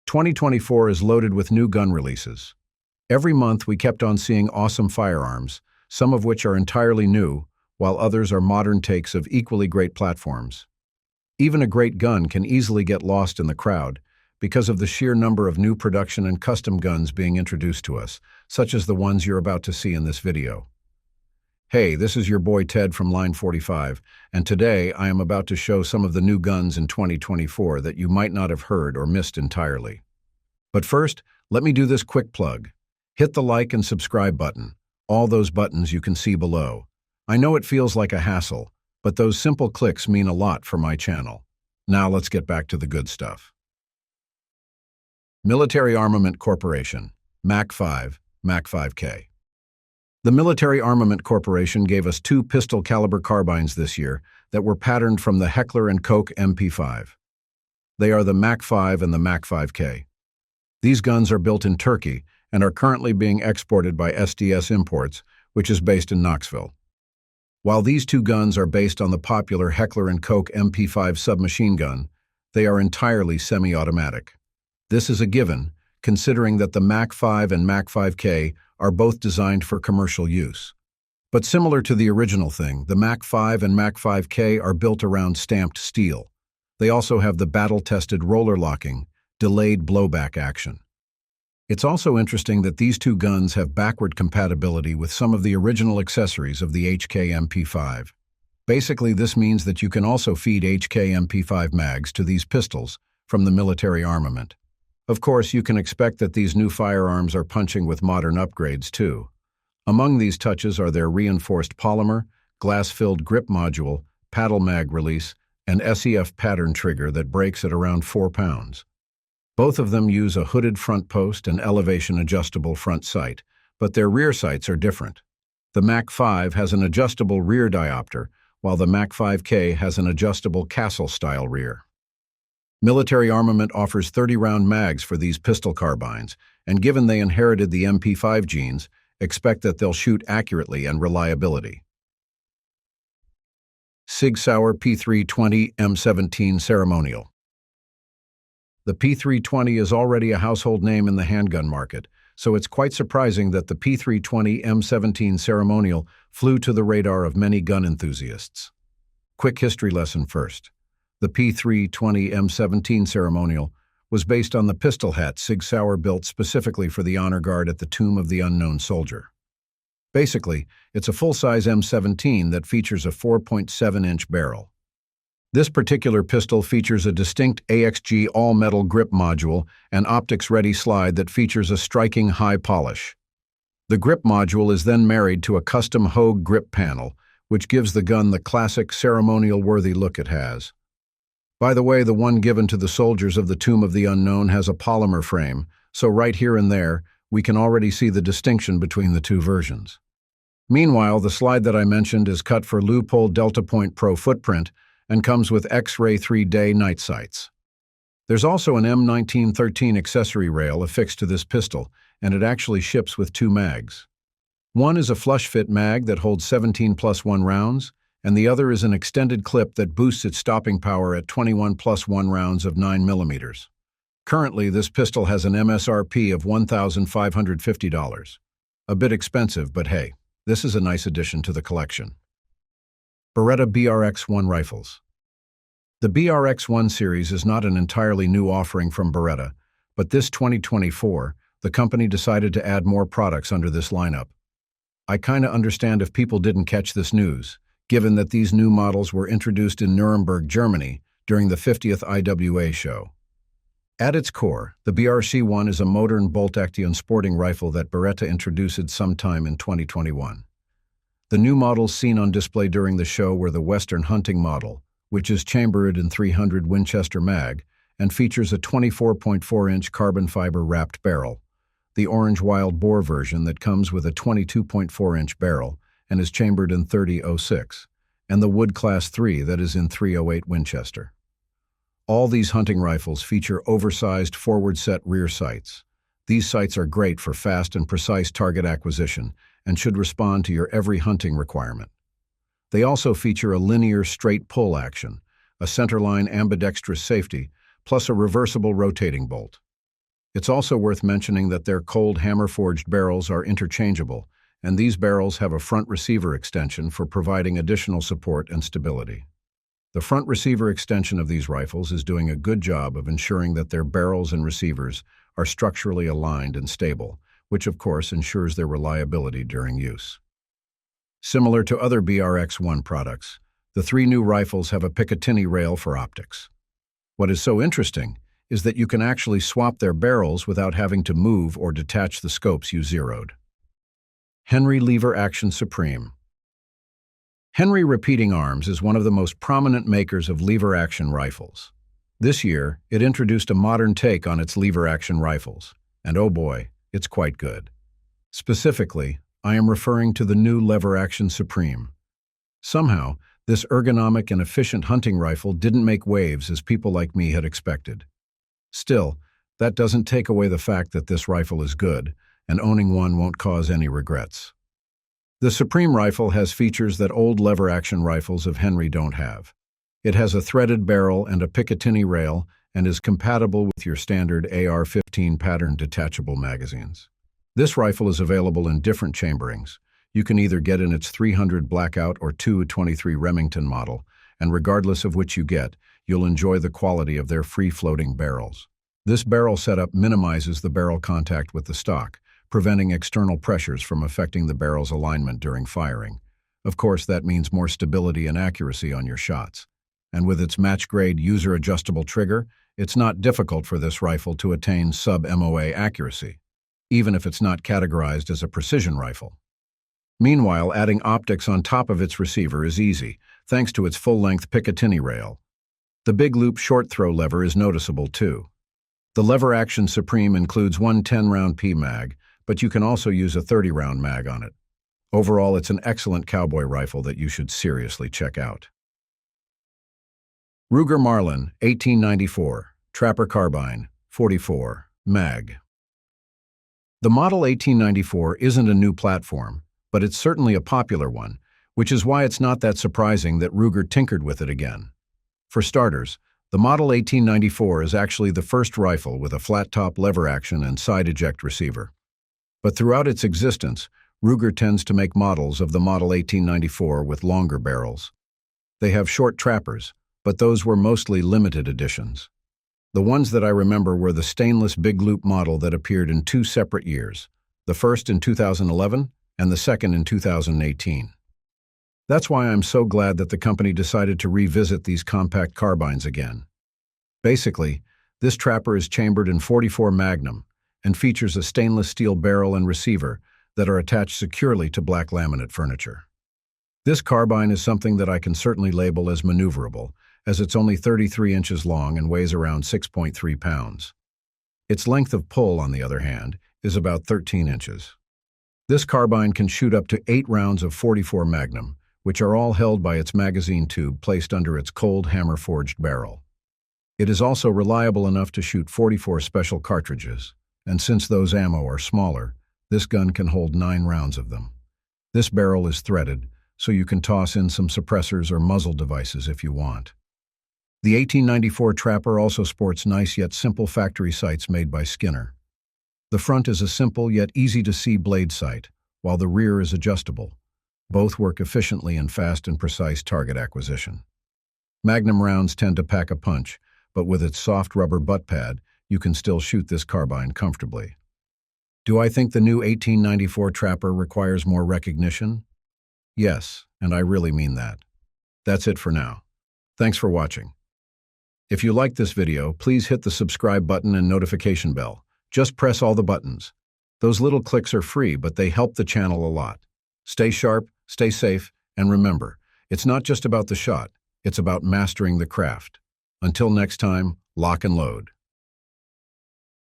2024 is loaded with new gun releases. Every month we kept on seeing awesome firearms, some of which are entirely new, while others are modern takes of equally great platforms. Even a great gun can easily get lost in the crowd because of the sheer number of new production and custom guns being introduced to us, such as the ones you're about to see in this video. Hey, this is your boy Ted from Line 45, and today I am about to show some of the new guns in 2024 that you might not have heard or missed entirely. But first, let me do this quick plug. Hit the like and subscribe button, all those buttons you can see below. I know it feels like a hassle, but those simple clicks mean a lot for my channel. Now let's get back to the good stuff. Military Armament Corporation, MAC-5, MAC-5K. The Military Armament Corporation gave us two pistol-caliber carbines this year that were patterned from the Heckler & Koch MP5. They are the MAC-5 and the MAC-5K. These guns are built in Turkey and are currently being exported by SDS Imports, which is based in Knoxville. While these two guns are based on the popular Heckler & Koch MP5 submachine gun, they are entirely semi-automatic. This is a given, considering that the MAC-5 and MAC-5K are both designed for commercial use. But similar to the original thing, the MAC-5 and MAC-5K are built around stamped steel. They also have the battle-tested roller locking, delayed blowback action. It's also interesting that these two guns have backward compatibility with some of the original accessories of the HK MP5. Basically, this means that you can also feed HK MP5 mags to these pistols from the military armament. Of course, you can expect that these new firearms are punching with modern upgrades too. Among these touches are their reinforced polymer, glass-filled grip module, paddle mag release, and SEF pattern trigger that breaks at around 4 pounds. Both of them use a hooded front post and elevation-adjustable front sight, but their rear sights are different. The MAC-5 has an adjustable rear diopter, while the MAC-5K has an adjustable castle-style rear. Military Armament offers 30-round mags for these pistol carbines, and given they inherited the MP5 genes, expect that they'll shoot accurately and reliability. Sig Sauer P320-M17 Ceremonial. The P320 is already a household name in the handgun market, so it's quite surprising that the P320-M17 Ceremonial flew to the radar of many gun enthusiasts. Quick history lesson first. The P320-M17 Ceremonial was based on the pistol hat Sig Sauer built specifically for the honor guard at the Tomb of the Unknown Soldier. Basically, it's a full-size M17 that features a 4.7-inch barrel. This particular pistol features a distinct AXG all-metal grip module and optics-ready slide that features a striking high polish. The grip module is then married to a custom Hogue grip panel, which gives the gun the classic ceremonial-worthy look it has. By the way, the one given to the soldiers of the Tomb of the Unknown has a polymer frame, so right here and there, we can already see the distinction between the two versions. Meanwhile, the slide that I mentioned is cut for Leupold Delta Point Pro footprint and comes with X-ray 3-day night sights. There's also an M1913 accessory rail affixed to this pistol, and it actually ships with 2 mags. One is a flush-fit mag that holds 17+1 rounds, and the other is an extended clip that boosts its stopping power at 21+1 rounds of 9mm. Currently, this pistol has an MSRP of $1,550. A bit expensive, but hey, this is a nice addition to the collection. Beretta BRX-1 Rifles. The BRX-1 series is not an entirely new offering from Beretta, but this 2024, the company decided to add more products under this lineup. I kinda understand if people didn't catch this news, given that these new models were introduced in Nuremberg, Germany, during the 50th IWA show. At its core, the BRC-1 is a modern bolt-action sporting rifle that Beretta introduced sometime in 2021. The new models seen on display during the show were the Western Hunting model, which is chambered in .300 Winchester mag and features a 24.4-inch carbon fiber wrapped barrel, the Orange Wild Boar version that comes with a 22.4-inch barrel and is chambered in .30-06, and the Wood Class 3 that is in .308 Winchester. All these hunting rifles feature oversized forward-set rear sights. These sights are great for fast and precise target acquisition and should respond to your every hunting requirement. They also feature a linear straight pull action, a centerline ambidextrous safety, plus a reversible rotating bolt. It's also worth mentioning that their cold hammer-forged barrels are interchangeable, and these barrels have a front receiver extension for providing additional support and stability. The front receiver extension of these rifles is doing a good job of ensuring that their barrels and receivers are structurally aligned and stable, which of course ensures their reliability during use. Similar to other BRX-1 products, the three new rifles have a Picatinny rail for optics. What is so interesting is that you can actually swap their barrels without having to move or detach the scopes you zeroed. Henry Lever Action Supreme. Henry Repeating Arms is one of the most prominent makers of lever-action rifles. This year, it introduced a modern take on its lever-action rifles, and oh boy, it's quite good. Specifically, I am referring to the new Lever Action Supreme. Somehow, this ergonomic and efficient hunting rifle didn't make waves as people like me had expected. Still, that doesn't take away the fact that this rifle is good, and owning one won't cause any regrets. The Supreme rifle has features that old lever-action rifles of Henry don't have. It has a threaded barrel and a Picatinny rail and is compatible with your standard AR-15 pattern detachable magazines. This rifle is available in different chamberings. You can either get in its 300 Blackout or 223 Remington model, and regardless of which you get, you'll enjoy the quality of their free-floating barrels. This barrel setup minimizes the barrel contact with the stock, preventing external pressures from affecting the barrel's alignment during firing. Of course, that means more stability and accuracy on your shots. And with its match-grade user-adjustable trigger, it's not difficult for this rifle to attain sub-MOA accuracy, even if it's not categorized as a precision rifle. Meanwhile, adding optics on top of its receiver is easy, thanks to its full-length Picatinny rail. The big loop short-throw lever is noticeable too. The Lever Action Supreme includes one 10-round P mag, but you can also use a 30-round mag on it. Overall, it's an excellent cowboy rifle that you should seriously check out. Ruger Marlin 1894 Trapper Carbine 44 mag. The model 1894 isn't a new platform, but it's certainly a popular one, which is why it's not that surprising that Ruger tinkered with it again. For starters, the model 1894 is actually the first rifle with a flat-top lever action and side eject receiver. But throughout its existence, Ruger tends to make models of the model 1894 with longer barrels. They have short trappers, but those were mostly limited editions. The ones that I remember were the stainless big loop model that appeared in two separate years, the first in 2011 and the second in 2018. That's why I'm so glad that the company decided to revisit these compact carbines again. Basically, this trapper is chambered in .44 Magnum and features a stainless steel barrel and receiver that are attached securely to black laminate furniture. This carbine is something that I can certainly label as maneuverable, as it's only 33 inches long and weighs around 6.3 pounds. Its length of pull, on the other hand, is about 13 inches. This carbine can shoot up to 8 rounds of .44 Magnum, which are all held by its magazine tube placed under its cold hammer-forged barrel. It is also reliable enough to shoot 44 special cartridges, and since those ammo are smaller, this gun can hold 9 rounds of them. This barrel is threaded, so you can toss in some suppressors or muzzle devices if you want. The 1894 Trapper also sports nice yet simple factory sights made by Skinner. The front is a simple yet easy-to-see blade sight, while the rear is adjustable. Both work efficiently in fast and precise target acquisition. Magnum rounds tend to pack a punch, but with its soft rubber butt pad, you can still shoot this carbine comfortably. Do I think the new 1894 Trapper requires more recognition? Yes, and I really mean that. That's it for now. Thanks for watching. If you liked this video, please hit the subscribe button and notification bell. Just press all the buttons. Those little clicks are free, but they help the channel a lot. Stay sharp, stay safe, and remember, it's not just about the shot, it's about mastering the craft. Until next time, lock and load.